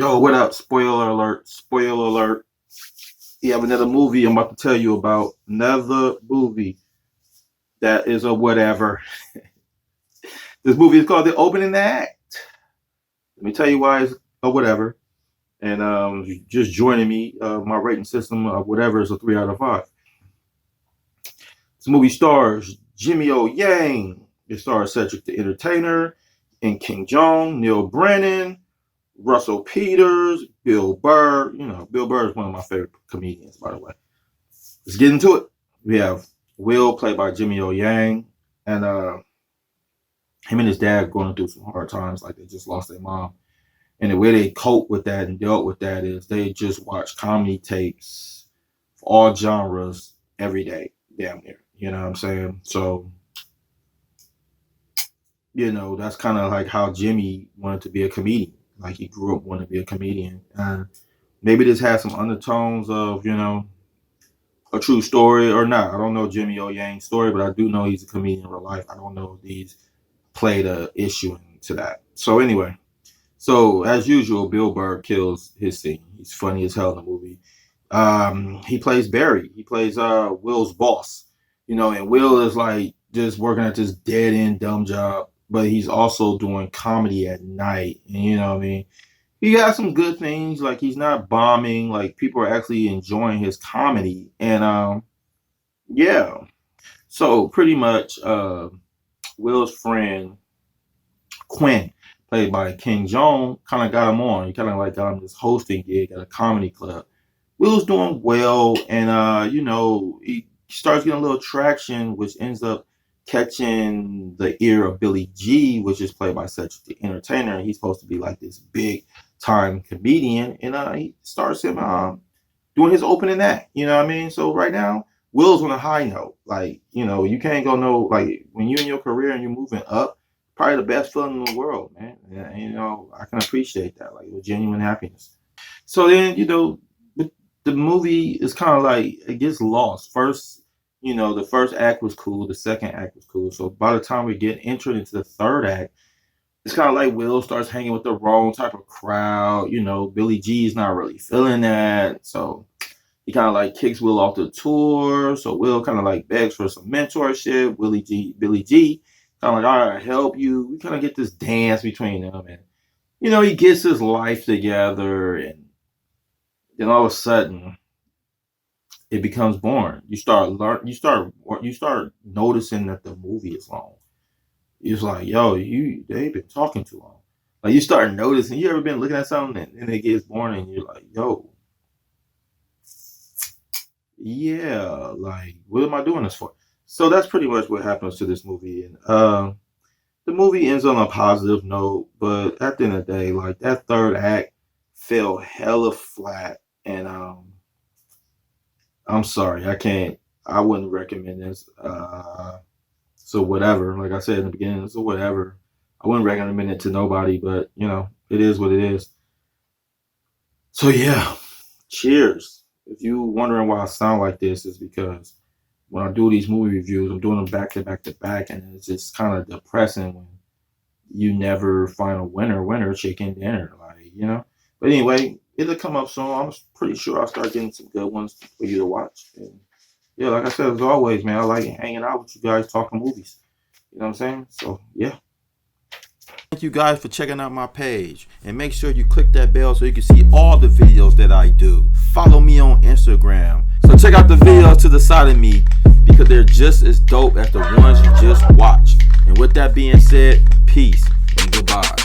Yo, what up? Spoiler alert. Spoiler alert. We have another movie I'm about to tell you about. Another movie that is a whatever. This movie is called The Opening Act. Let me tell you why it's a whatever. And just joining me, my rating system of whatever is a 3 out of 5. This movie stars Jimmy O. Yang. It stars Cedric the Entertainer and King Jong, Neil Brennan, Russell Peters, Bill Burr. You know, Bill Burr is one of my favorite comedians, by the way. Let's get into it. We have Will, played by Jimmy O. Yang, and him and his dad going through some hard times, like they just lost their mom. And the way they cope with that and dealt with that is they just watch comedy tapes, all genres, every day, damn near. You know what I'm saying? So, you know, that's kind of like how Jimmy wanted to be a comedian. Like he grew up wanting to be a comedian. And maybe this has some undertones of, you know, a true story or not. I don't know Jimmy O. Yang's story, but I do know he's a comedian in real life. I don't know if these played a issue into that. So anyway, so as usual, Bill Burr kills his scene. He's funny as hell in the movie. He plays Barry. He plays Will's boss. You know, and Will is like just working at this dead end dumb job, but he's also doing comedy at night. And you know what I mean? He got some good things, like he's not bombing, like people are actually enjoying his comedy. And yeah. So pretty much Will's friend Quinn, played by King Jong, kind of got him on. He kind of like got him this hosting gig at a comedy club. Will's doing well, and you know, he starts getting a little traction, which ends up catching the ear of Billy G, which is played by Cedric the Entertainer. And he's supposed to be like this big time comedian, and he starts him doing his opening act. You know what I mean? So right now, Will's on a high note. Like, you know, you can't go no, like when you're in your career and you're moving up, probably the best feeling in the world, man. And, you know, I can appreciate that, like with genuine happiness. So then, you know, the movie is kind of like, it gets lost. First, you know, the first act was cool. The second act was cool. So by the time we get entered into the third act, it's kind of like Will starts hanging with the wrong type of crowd. You know, Billy G is not really feeling that. So he kind of like kicks Will off the tour. So Will kind of like begs for some mentorship. Billy G kind of like, all right, help you. We kind of get this dance between them. And, you know, he gets his life together. And then all of a sudden, it becomes boring. You start noticing that the movie is long. It's like, yo, they've been talking too long. Like you start noticing. You ever been looking at something and it gets boring, and you're like, yo, yeah, like what am I doing this for? So that's pretty much what happens to this movie, and the movie ends on a positive note. But at the end of the day, like that third act fell hella flat, and I'm sorry, I wouldn't recommend this. So whatever, like I said in the beginning, so whatever. I wouldn't recommend it to nobody, but you know, it is what it is. So yeah, cheers. If you wondering why I sound like this, is because when I do these movie reviews, I'm doing them back to back to back, and it's just kind of depressing when you never find a winner chicken dinner, like, you know. But anyway, it'll come up soon. I'm pretty sure I'll start getting some good ones for you to watch. And yeah, like I said, as always, man, I like hanging out with you guys, talking movies. You know what I'm saying? So, yeah. Thank you guys for checking out my page. And make sure you click that bell so you can see all the videos that I do. Follow me on Instagram. So check out the videos to the side of me, because they're just as dope as the ones you just watched. And with that being said, peace and goodbye.